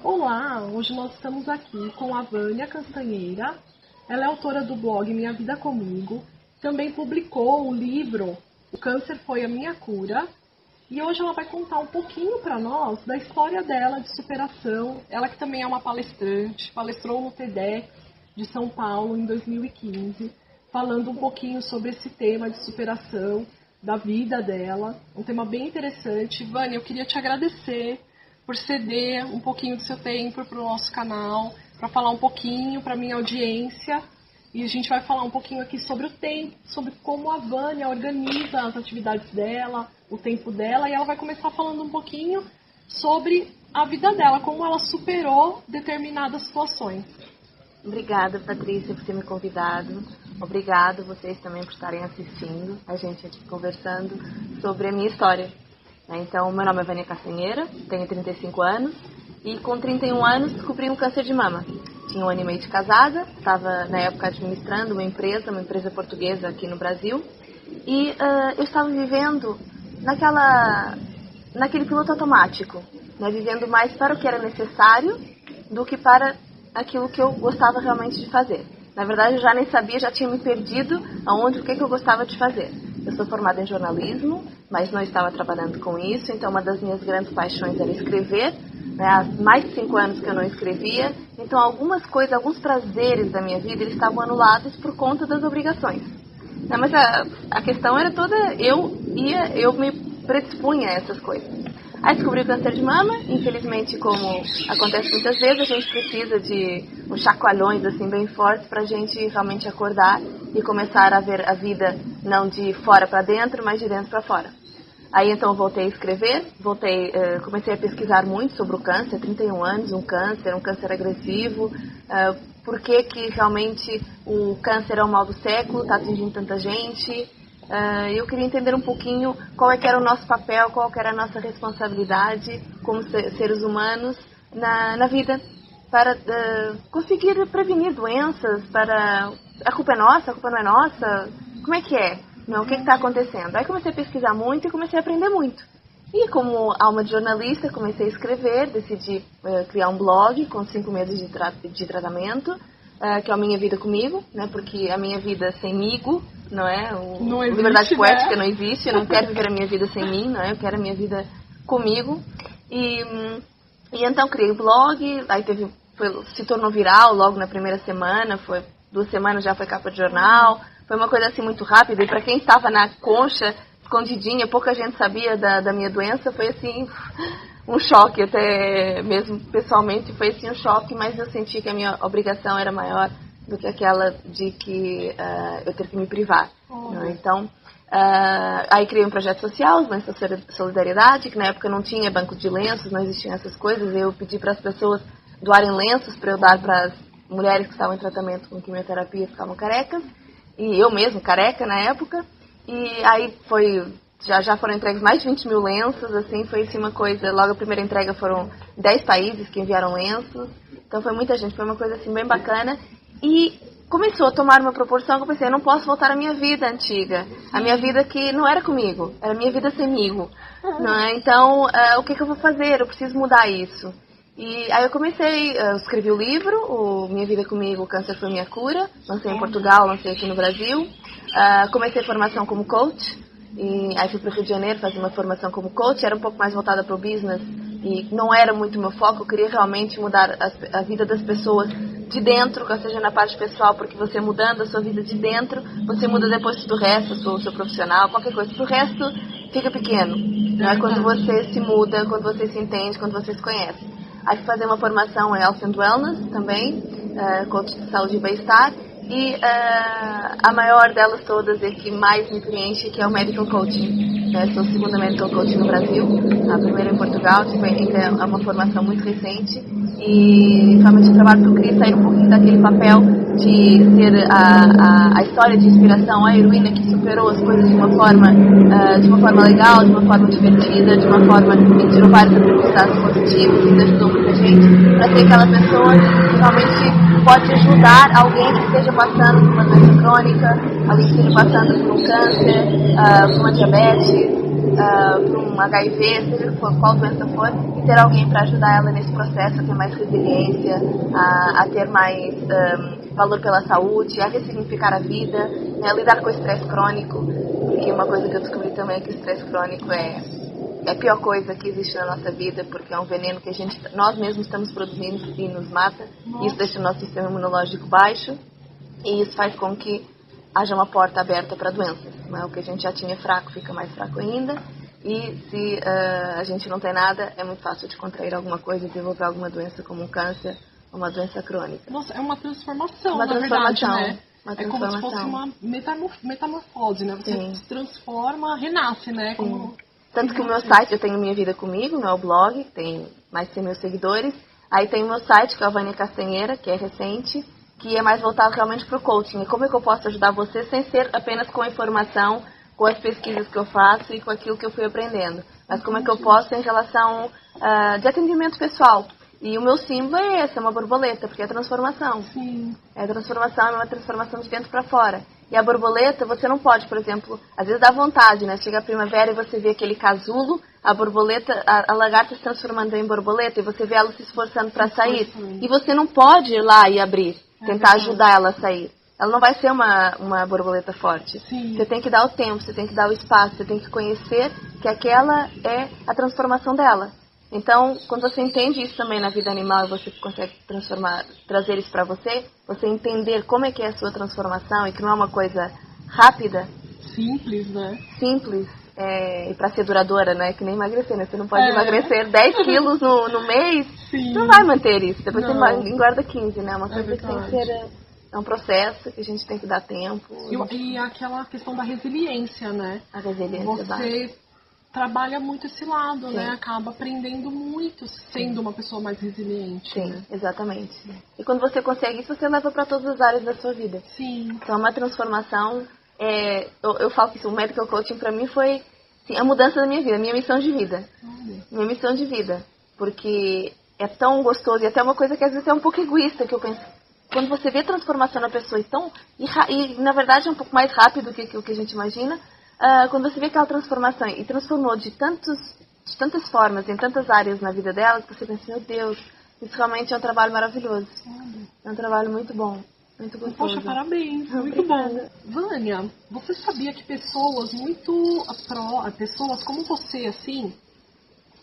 Olá, hoje nós estamos aqui com a Vânia Castanheira. Ela é autora do blog Minha Vida Comigo, também publicou o livro O Câncer Foi a Minha Cura, e hoje ela vai contar um pouquinho para nós da história dela de superação. Ela que também é uma palestrante, palestrou no TEDx de São Paulo em 2015, falando um pouquinho sobre esse tema de superação da vida dela, um tema bem interessante. Vânia, eu queria te agradecer por ceder um pouquinho do seu tempo para o nosso canal, para falar um pouquinho para a minha audiência. E a gente vai falar um pouquinho aqui sobre o tempo, sobre como a Vânia organiza as atividades dela, o tempo dela, e ela vai começar falando um pouquinho sobre a vida dela, como ela superou determinadas situações. Obrigada, Patrícia, por ter me convidado. Obrigado vocês também por estarem assistindo a gente aqui conversando sobre a minha história. Então, meu nome é Vânia Castanheira, tenho 35 anos e com 31 anos descobri um câncer de mama. Tinha 1 ano e meio de casada, estava na época administrando uma empresa portuguesa aqui no Brasil, e eu estava vivendo naquele piloto automático, né, vivendo mais para o que era necessário do que para aquilo que eu gostava realmente de fazer. Na verdade, eu já nem sabia, já tinha me perdido o que eu gostava de fazer. Eu sou formada em jornalismo, mas não estava trabalhando com isso, então uma das minhas grandes paixões era escrever. Né? Há mais de 5 anos que eu não escrevia, então algumas coisas, alguns prazeres da minha vida, eles estavam anulados por conta das obrigações. Não, mas a questão era toda, eu me predispunha a essas coisas. Aí descobri o câncer de mama, infelizmente, como acontece muitas vezes, a gente precisa de uns chacoalhões assim bem fortes para a gente realmente acordar e começar a ver a vida não de fora para dentro, mas de dentro para fora. Aí então eu voltei a escrever, comecei a pesquisar muito sobre o câncer, 31 anos, um câncer agressivo, por que realmente o câncer é o mal do século, está atingindo tanta gente. Eu queria entender um pouquinho qual é que era o nosso papel, qual que era a nossa responsabilidade como seres humanos na vida, para conseguir prevenir doenças, a culpa é nossa, a culpa não é nossa, como é que é? Não, o que está acontecendo? Aí comecei a pesquisar muito e comecei a aprender muito. E como alma de jornalista, comecei a escrever, decidi criar um blog com 5 meses de tratamento, que é a Minha Vida Comigo, né? Porque a minha vida semmigo, não é? Não existe, liberdade poética, né? Não existe, eu não quero viver a minha vida sem mim, não é? Eu quero a minha vida comigo. E então criei o blog, aí se tornou viral logo na primeira semana, 2 semanas já foi capa de jornal, foi uma coisa assim muito rápida, e para quem estava na concha, escondidinha, pouca gente sabia da minha doença, foi assim um choque, até mesmo pessoalmente foi assim um choque, mas eu senti que a minha obrigação era maior do que aquela de que eu ter que me privar. Né? Então, aí criei um projeto social, os Lenços Solidariedade, que na época não tinha banco de lenços, não existiam essas coisas, eu pedi para as pessoas doarem lenços para eu dar para as mulheres que estavam em tratamento com quimioterapia e ficavam carecas, e eu mesmo careca na época, e aí já foram entregues mais de 20 mil lenços, assim, foi assim uma coisa, logo a primeira entrega foram 10 países que enviaram lenços, então foi muita gente, foi uma coisa assim bem bacana, e começou a tomar uma proporção que eu pensei, eu não posso voltar à minha vida antiga, a minha vida que não era comigo, era a minha vida semigo, não é? Então, o que eu vou fazer? Eu preciso mudar isso. E aí eu escrevi o livro, o Minha Vida Comigo, O Câncer Foi Minha Cura, lancei em Portugal, lancei aqui no Brasil, comecei a formação como coach, e aí fui para o Rio de Janeiro fazer uma formação como coach, era um pouco mais voltada para o business, e não era muito meu foco, eu queria realmente mudar a vida das pessoas de dentro, ou seja, na parte pessoal, porque você mudando a sua vida de dentro, você muda depois tudo o resto, o seu profissional, qualquer coisa, o resto fica pequeno, não é? Quando você se muda, quando você se entende, quando você se conhece. Aí fui fazer uma formação em Health and Wellness também, coach de saúde e bem-estar, e a maior delas todas e que mais me preenche, que é o Medical Coaching. Sou a segunda Medical Coaching no Brasil, a primeira em Portugal, ainda é uma formação muito recente, e realmente o trabalho que eu queria sair um pouquinho daquele papel de ser a história de inspiração, a heroína que superou as coisas de uma forma legal, de uma forma divertida, de uma forma que tirou vários aprendizados positivos, que ajudou muita gente, para ser aquela pessoa que realmente pode ajudar alguém que esteja passando por uma doença crônica, alguém que esteja passando por um câncer, por uma diabetes, para um HIV, seja qual doença for, e ter alguém para ajudar ela nesse processo a ter mais resiliência, a ter mais valor pela saúde, a ressignificar a vida, né, a lidar com o estresse crônico, porque uma coisa que eu descobri também é que o estresse crônico é a pior coisa que existe na nossa vida, porque é um veneno que nós mesmos estamos produzindo e nos mata. Isso deixa o nosso sistema imunológico baixo e isso faz com que haja uma porta aberta para doenças. Né? O que a gente já tinha fraco fica mais fraco ainda, e se a gente não tem nada, é muito fácil de contrair alguma coisa e desenvolver alguma doença como um câncer ou uma doença crônica. Nossa, é uma transformação, Uma na transformação, verdade, né? uma É como se fosse uma metamorfose, né? Você Sim. se transforma, renasce, né? Como... Tanto que o meu site, eu tenho Minha Vida Comigo, meu blog, tem mais de 100 mil seguidores. Aí tem o meu site, que é a Vânia Castanheira, que é recente, que é mais voltado realmente para o coaching. E como é que eu posso ajudar você sem ser apenas com a informação, com as pesquisas que eu faço e com aquilo que eu fui aprendendo. Mas como é que eu posso em relação de atendimento pessoal. E o meu símbolo é esse, é uma borboleta, porque é transformação. Sim. É transformação, é uma transformação de dentro para fora. E a borboleta, você não pode, por exemplo, às vezes dá vontade, né? Chega a primavera e você vê aquele casulo, a borboleta, a lagarta se transformando em borboleta, e você vê ela se esforçando para sair. E você não pode ir lá e abrir, tentar ajudar ela a sair. Ela não vai ser uma borboleta forte. Sim. Você tem que dar o tempo, você tem que dar o espaço, você tem que conhecer que aquela é a transformação dela. Então, quando você entende isso também na vida animal e você consegue trazer isso para você entender como é que é a sua transformação e que não é uma coisa rápida. Simples, né? Simples. E para ser duradoura, né? Que nem emagrecer, né? Você não pode emagrecer 10 quilos no mês. Sim. Você não vai manter isso. Depois não. você engorda 15, né? Uma coisa que tem que ser... É um processo que a gente tem que dar tempo. E aquela questão da resiliência, né? A resiliência. Você trabalha muito esse lado, Sim. né? Acaba aprendendo muito sendo uma pessoa mais resiliente. Sim, né? exatamente. E quando você consegue isso, você leva para todas as áreas da sua vida. Sim. Então, é uma transformação. Eu falo que o medical coaching para mim foi a mudança da minha vida, minha missão de vida. Minha missão de vida. Porque é tão gostoso e até uma coisa que às vezes é um pouco egoísta, que eu penso. Quando você vê a transformação na pessoa e na verdade é um pouco mais rápido que o que a gente imagina, quando você vê aquela transformação e transformou de tantas formas, em tantas áreas na vida dela, que você pensa, meu Deus, isso realmente é um trabalho maravilhoso. É um trabalho muito bom, muito gostoso. Poxa, parabéns, muito bom. Vânia, você sabia que pessoas pessoas como você, assim,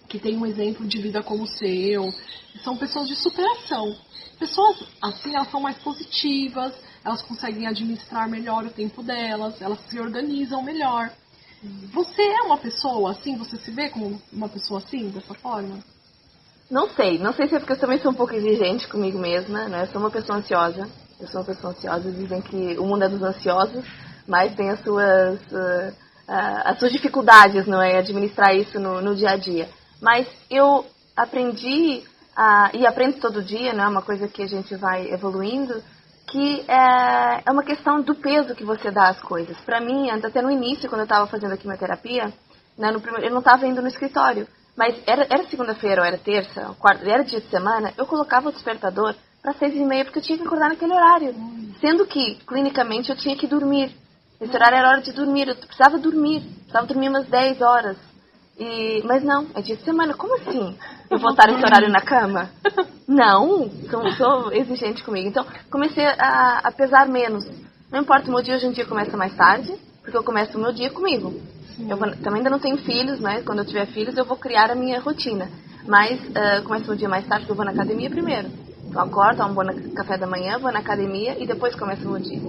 que tem um exemplo de vida como o seu, são pessoas de superação. Pessoas assim, elas são mais positivas, elas conseguem administrar melhor o tempo delas, elas se organizam melhor. Você é uma pessoa assim? Você se vê como uma pessoa assim, dessa forma? Não sei se é porque eu também sou um pouco exigente comigo mesma, né? Eu sou uma pessoa ansiosa, dizem que o mundo é dos ansiosos, mas tem as suas dificuldades, não é? Administrar isso no dia a dia. Mas eu aprendi, e aprendo todo dia, né? Uma coisa que a gente vai evoluindo, que é uma questão do peso que você dá às coisas. Para mim, até no início, quando eu estava fazendo a quimioterapia, né, eu não estava indo no escritório, mas era segunda-feira ou era terça, ou quarta, era dia de semana, eu colocava o despertador para 6h30, porque eu tinha que acordar naquele horário. Sendo que, clinicamente, eu tinha que dormir. Esse horário era hora de dormir, eu precisava dormir umas 10 horas. Mas não, é dia de semana, como assim? Eu vou estar esse horário na cama? Não, sou exigente comigo. Então, comecei a pesar menos. Não importa, o meu dia hoje em dia começa mais tarde, porque eu começo o meu dia comigo. Também ainda não tenho filhos, né? Quando eu tiver filhos, eu vou criar a minha rotina. Mas começo o meu dia mais tarde, porque eu vou na academia primeiro. Então, acordo, tomo um bom café da manhã, vou na academia e depois começo o meu dia.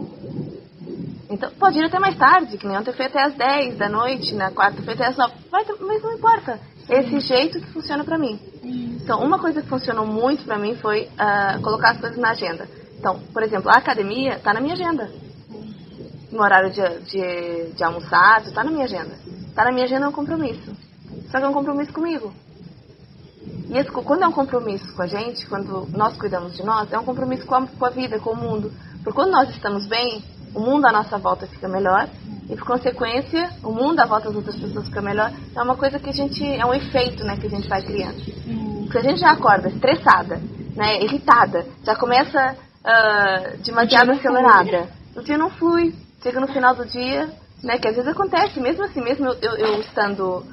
Então, pode ir até mais tarde, que nem ontem foi até às 10 da noite, na quarta foi até às 9. Mas não importa. É esse jeito que funciona pra mim. Então, uma coisa que funcionou muito pra mim foi colocar as coisas na agenda. Então, por exemplo, a academia tá na minha agenda. No horário de almoçar, tá na minha agenda. Tá na minha agenda é um compromisso. Só que é um compromisso comigo. E quando é um compromisso com a gente, quando nós cuidamos de nós, é um compromisso com a vida, com o mundo. Porque quando nós estamos bem, o mundo à nossa volta fica melhor e, por consequência, o mundo à volta das outras pessoas fica melhor. É uma coisa que é um efeito, né, que a gente vai criando. Porque a gente já acorda estressada, né, irritada, já começa demasiado acelerada. O dia não flui. Chega no final do dia, né? Que às vezes acontece, mesmo assim, mesmo eu estando,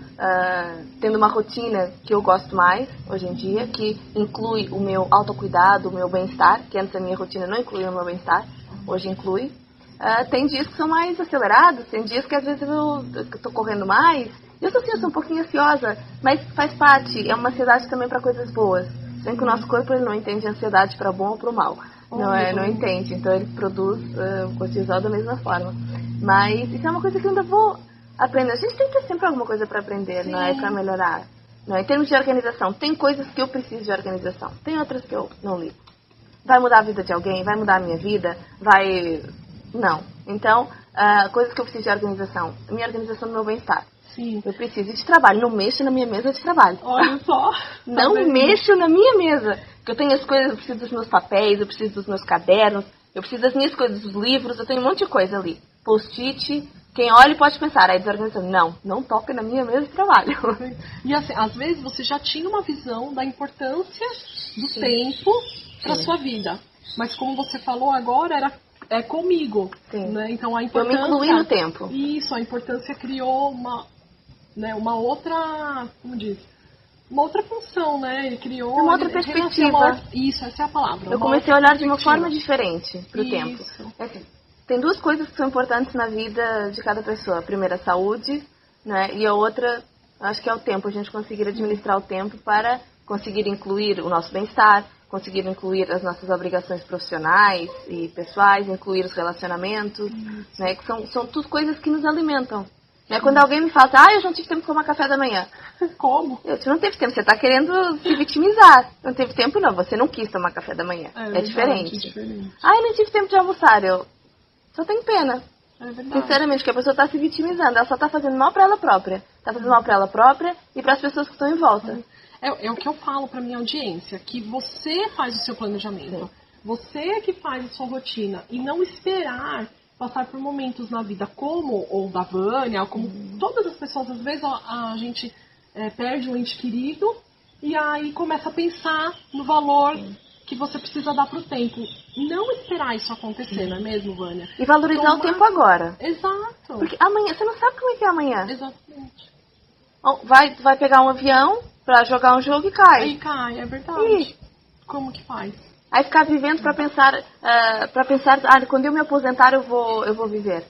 tendo uma rotina que eu gosto mais, hoje em dia, que inclui o meu autocuidado, o meu bem-estar, que antes a minha rotina não incluía o meu bem-estar, hoje inclui. Tem dias que são mais acelerados, tem dias que às vezes eu tô correndo mais. Eu sou assim, eu sou um pouquinho ansiosa, mas faz parte, é uma ansiedade também para coisas boas. Sendo que o nosso corpo ele não entende ansiedade para bom ou para o mal. Não entende, então ele produz o cortisol da mesma forma. Mas isso é uma coisa que eu ainda vou aprender. A gente tem que ter sempre alguma coisa para aprender, não é? Para melhorar. Não é? Em termos de organização, tem coisas que eu preciso de organização, tem outras que eu não ligo. Vai mudar a vida de alguém? Vai mudar a minha vida? Não. Então, coisas que eu preciso de organização. A minha organização do meu bem-estar. Sim. Eu preciso de trabalho. Não mexo na minha mesa de trabalho. Olha só. Não mexo na minha mesa. Porque eu tenho as coisas, eu preciso dos meus papéis, eu preciso dos meus cadernos, eu preciso das minhas coisas, dos livros, eu tenho um monte de coisa ali. Post-it. Quem olha pode pensar, aí desorganização. Não toca na minha mesa de trabalho. E assim, às vezes você já tinha uma visão da importância do tempo para sua vida. Mas como você falou agora, é comigo. Né? Então a importância... Eu me incluí no tempo. Isso, a importância criou uma outra, como diz? Uma outra função, né? Ele criou... Uma outra perspectiva. Isso, essa é a palavra. Eu comecei a olhar de uma forma diferente pro tempo. Assim, tem duas coisas que são importantes na vida de cada pessoa. A primeira, a saúde, né? E a outra, acho que é o tempo. A gente conseguir administrar o tempo para conseguir incluir o nosso bem-estar, conseguir incluir as nossas obrigações profissionais e pessoais, incluir os relacionamentos, né? Que são tudo coisas que nos alimentam. Né? Quando alguém me fala, eu não tive tempo de tomar café da manhã. Como? Você não teve tempo, você está querendo se vitimizar. Não teve tempo não, você não quis tomar café da manhã. É diferente. Eu não tive tempo de almoçar, eu só tenho pena. Sinceramente, que a pessoa está se vitimizando, ela só está fazendo mal para ela própria. Está fazendo mal para ela própria e para as pessoas que estão em volta. É o que eu falo para minha audiência, que você faz o seu planejamento. Você é que faz a sua rotina e não esperar passar por momentos na vida como ou da Vânia, como todas as pessoas, às vezes a gente perde um ente querido e aí começa a pensar no valor que você precisa dar pro tempo. Não esperar isso acontecer, não é mesmo, Vânia? E valorizar o tempo agora. Exato. Porque amanhã, você não sabe como é que é amanhã. Exatamente. Vai pegar um avião pra jogar um jogo e cai. Aí cai, é verdade. Como que faz? Aí ficar vivendo pra pensar, quando eu me aposentar eu vou viver.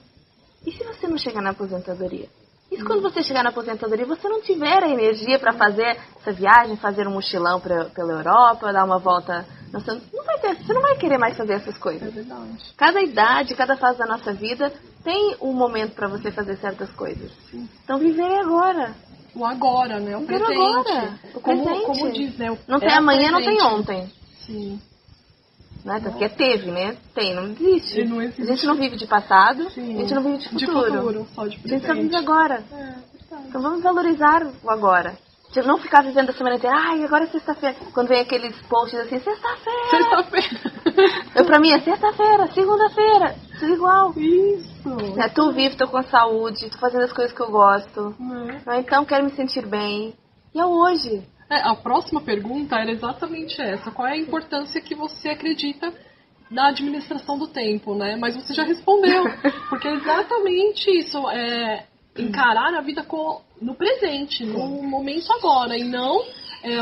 E se você não chegar na aposentadoria? E se quando você chegar na aposentadoria você não tiver a energia pra fazer essa viagem, fazer um mochilão pela Europa, dar uma volta... Você não vai querer mais fazer essas coisas. É verdade. Cada idade, cada fase da nossa vida tem um momento pra você fazer certas coisas. Sim. Então viver agora. O agora, né? O presente. Agora. O presente. Como diz, né? Não tem amanhã, não tem ontem. Sim. Né? Porque teve, né? Tem, não existe. Não existe. A gente não vive de passado, Sim. a gente não vive de futuro. Só de presente. A gente só vive agora. Verdade. Então vamos valorizar o agora. De não ficar vivendo a semana inteira, agora é sexta-feira. Quando vem aqueles posts assim, sexta-feira. Pra mim é sexta-feira, segunda-feira, tudo igual. Isso. Tô vivo, tô com saúde, tô fazendo as coisas que eu gosto. Então quero me sentir bem. E é hoje. A próxima pergunta era exatamente essa. Qual é a importância que você acredita na administração do tempo, né? Mas você já respondeu. Porque é exatamente isso. Encarar a vida no presente, no momento agora. E não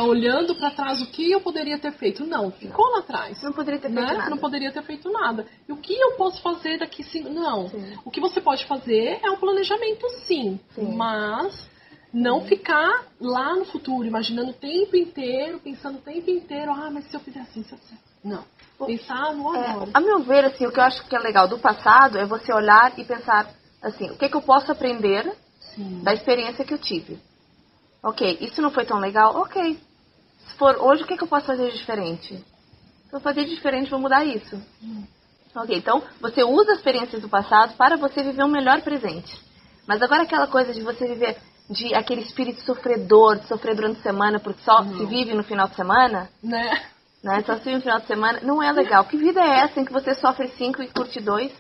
olhando para trás o que eu poderia ter feito. Não, ficou lá atrás. Não poderia ter feito nada. Não poderia ter feito nada. E o que eu posso fazer daqui 5... Não. Sim. O que você pode fazer é um planejamento, sim. Mas... não ficar lá no futuro, imaginando o tempo inteiro, pensando o tempo inteiro, mas se eu fizer assim, se eu fizer... Não. Pensar no agora. A meu ver, assim, o que eu acho que é legal do passado é você olhar e pensar, assim, o que eu posso aprender da experiência que eu tive. Ok, isso não foi tão legal? Ok. Se for hoje, o que eu posso fazer de diferente? Se eu fazer de diferente, vou mudar isso. Ok, então você usa as experiências do passado para você viver um melhor presente. Mas agora aquela coisa de você viver... de aquele espírito sofredor, de sofrer durante a semana, porque só se vive no final de semana, né? Só se vive no final de semana, não é legal. Que vida é essa em que você sofre 5 e curte 2?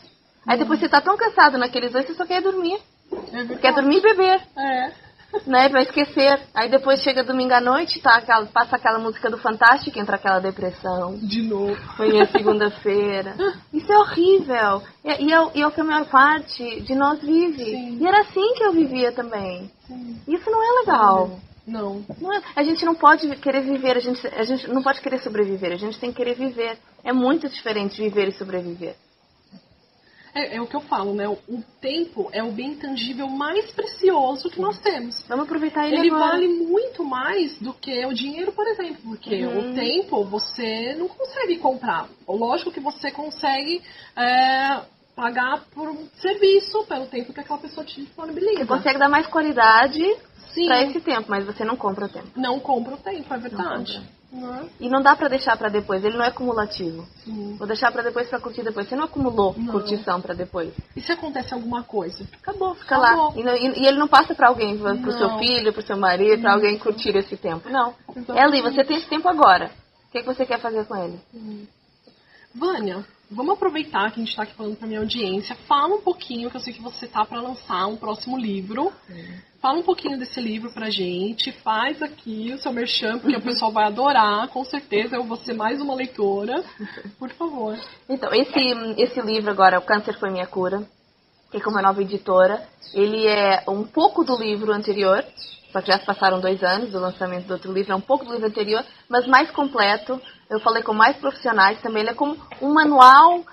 Aí depois você tá tão cansado naqueles 2, você só quer dormir. Quer dormir e beber. né, pra esquecer. Aí depois chega domingo à noite, passa aquela música do Fantástico, entra aquela depressão. De novo. Foi a segunda-feira. Isso é horrível. E é o que a maior parte de nós vive. Sim. E era assim que eu vivia também. Sim. Isso não é legal. Não. Não é. A gente não pode querer viver, a gente não pode querer sobreviver, a gente tem que querer viver. É muito diferente viver e sobreviver. É o que eu falo, né? O tempo é o bem intangível mais precioso que nós temos. Vamos aproveitar ele Ele agora. vale muito mais do que o dinheiro, por exemplo. Porque o tempo você não consegue comprar. Lógico que você consegue pagar por um serviço pelo tempo que aquela pessoa te disponibiliza. Você consegue dar mais qualidade Sim. para esse tempo, mas você não compra o tempo. Não compra o tempo, é verdade. E não dá pra deixar pra depois, ele não é cumulativo. Sim. Vou deixar pra depois pra curtir depois. Você não acumulou curtição pra depois. E se acontece alguma coisa? Acabou, fica lá. E ele não passa pra alguém, pro seu Não. filho, pro seu marido, pra alguém curtir esse tempo. Não. Exatamente. É ali, você tem esse tempo agora. O que você quer fazer com ele? Vânia, vamos aproveitar que a gente está aqui falando para minha audiência. Fala um pouquinho, que eu sei que você tá para lançar um próximo livro. Fala um pouquinho desse livro pra gente. Faz aqui o seu merchan, porque o pessoal vai adorar. Com certeza eu vou ser mais uma leitora. Por favor. Então, esse livro agora, O Câncer Foi Minha Cura, que é com uma nova editora. Ele é um pouco do livro anterior, só que já se passaram 2 anos do lançamento do outro livro. É um pouco do livro anterior, mas mais completo. Eu falei com mais profissionais também. Ele é como um manual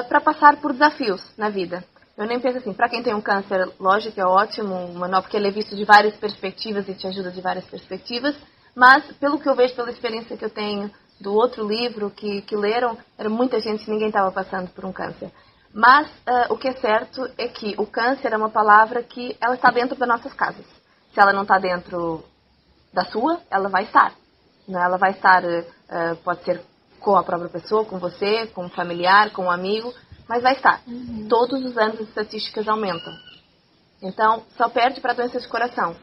para passar por desafios na vida. Eu nem penso assim, para quem tem um câncer, lógico que é ótimo, um manual, porque ele é visto de várias perspectivas e te ajuda de várias perspectivas. Mas, pelo que eu vejo, pela experiência que eu tenho do outro livro que leram, era muita gente, ninguém estava passando por um câncer. Mas o que é certo é que o câncer é uma palavra que ela está dentro das nossas casas. Se ela não está dentro da sua, ela vai estar. Né? Ela vai estar, pode ser com a própria pessoa, com você, com um familiar, com um amigo, mas vai estar. Todos os anos as estatísticas aumentam. Então, só perde para doenças de coração,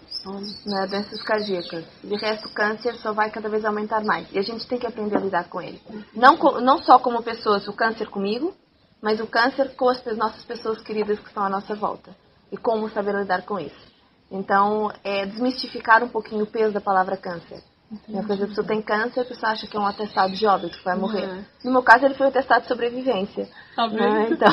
né? Doenças cardíacas. De resto, o câncer só vai cada vez aumentar mais. E a gente tem que aprender a lidar com ele. Não só como pessoas, o câncer comigo, mas o câncer com as nossas pessoas queridas que estão à nossa volta. E como saber lidar com isso. Então, desmistificar um pouquinho o peso da palavra câncer. Porque a pessoa tem câncer, a pessoa acha que é um atestado de óbito, que vai morrer. No meu caso, ele foi um atestado de sobrevivência. Tá vendo? Então,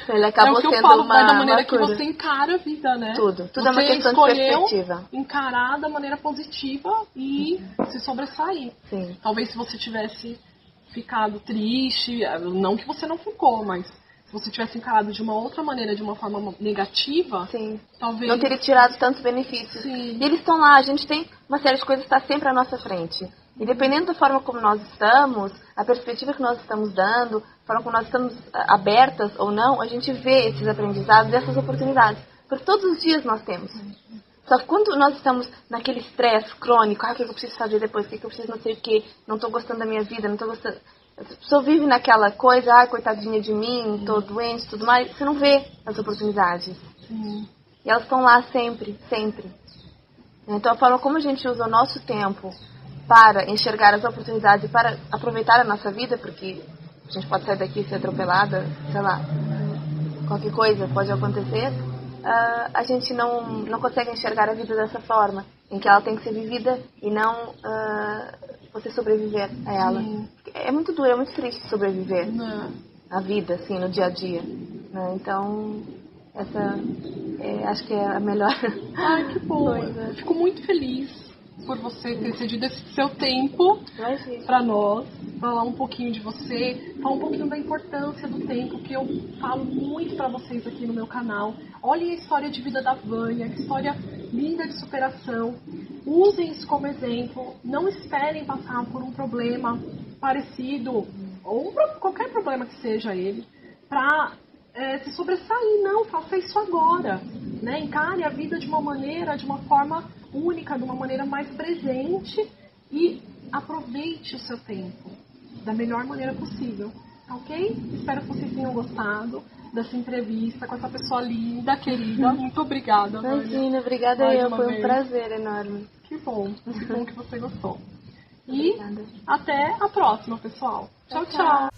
ele acabou que eu sendo falo, vai da uma maneira que cura. você encara a vida, né? Tudo Você é uma questão de escolheu perspectiva. encarar da maneira positiva e se sobressair. Sim. Talvez se você tivesse ficado triste, não que você não ficou, mas se você tivesse encarado de uma outra maneira, de uma forma negativa, Sim. talvez... Não teria tirado tantos benefícios. Sim. E eles estão lá, a gente tem uma série de coisas que está sempre à nossa frente. E dependendo da forma como nós estamos, a perspectiva que nós estamos dando, a forma como nós estamos abertas ou não, a gente vê esses aprendizados e essas oportunidades. Porque todos os dias nós temos. Só que quando nós estamos naquele estresse crônico, o que eu preciso fazer depois, o que eu preciso não sei o que, não estou gostando da minha vida, não estou gostando... A pessoa vive naquela coisa, coitadinha de mim, estou doente, tudo mais. Você não vê as oportunidades. E elas estão lá sempre, sempre. Então a forma como a gente usa o nosso tempo para enxergar as oportunidades e para aproveitar a nossa vida, porque a gente pode sair daqui e ser atropelada, sei lá, qualquer coisa pode acontecer, a gente não consegue enxergar a vida dessa forma, em que ela tem que ser vivida e não você sobreviver a ela. É muito duro, é muito triste sobreviver a vida, assim, no dia a dia. Né? Então, essa acho que é a melhor Ai, que bom. coisa. Fico muito feliz por você ter cedido esse seu tempo para nós, falar um pouquinho de você, falar um pouquinho da importância do tempo, que eu falo muito para vocês aqui no meu canal. Olhem a história de vida da Vânia, que história linda de superação. Usem isso como exemplo. Não esperem passar por um problema parecido, ou qualquer problema que seja ele, para se sobressair. Não, faça isso agora. Né? Encare a vida de uma maneira, de uma forma única, de uma maneira mais presente e aproveite o seu tempo da melhor maneira possível. Ok? Espero que vocês tenham gostado dessa entrevista com essa pessoa linda, querida. Muito obrigada, Vânia. Imagina, obrigada Mais eu. uma Foi um vez. prazer enorme. Que bom que você gostou. E até a próxima, pessoal. Tchau, tchau.